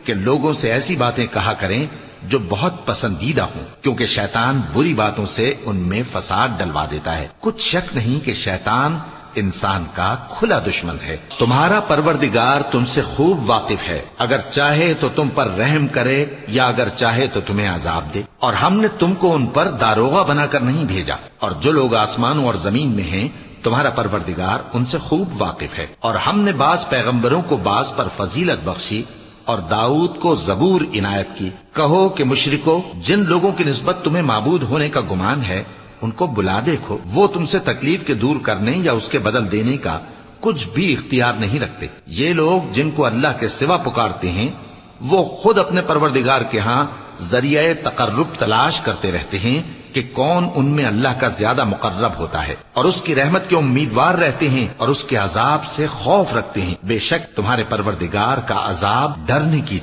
کہ لوگوں سے ایسی باتیں کہا کریں جو بہت پسندیدہ ہوں، کیونکہ شیطان بری باتوں سے ان میں فساد ڈلوا دیتا ہے۔ کچھ شک نہیں کہ شیطان انسان کا کھلا دشمن ہے۔ تمہارا پروردگار تم سے خوب واقف ہے، اگر چاہے تو تم پر رحم کرے یا اگر چاہے تو تمہیں عذاب دے، اور ہم نے تم کو ان پر داروغہ بنا کر نہیں بھیجا، اور جو لوگ آسمانوں اور زمین میں ہیں تمہارا پروردگار ان سے خوب واقف ہے۔ اور ہم نے بعض پیغمبروں کو بعض پر فضیلت بخشی اور داؤد کو زبور عنایت کی۔ کہو کہ مشرکو، جن لوگوں کی نسبت تمہیں معبود ہونے کا گمان ہے ان کو بلا دیکھو، وہ تم سے تکلیف کے دور کرنے یا اس کے بدل دینے کا کچھ بھی اختیار نہیں رکھتے۔ یہ لوگ جن کو اللہ کے سوا پکارتے ہیں وہ خود اپنے پروردگار کے ہاں ذریعہ تقرب تلاش کرتے رہتے ہیں کہ کون ان میں اللہ کا زیادہ مقرب ہوتا ہے، اور اس کی رحمت کے امیدوار رہتے ہیں اور اس کے عذاب سے خوف رکھتے ہیں۔ بے شک تمہارے پروردگار کا عذاب ڈرنے کی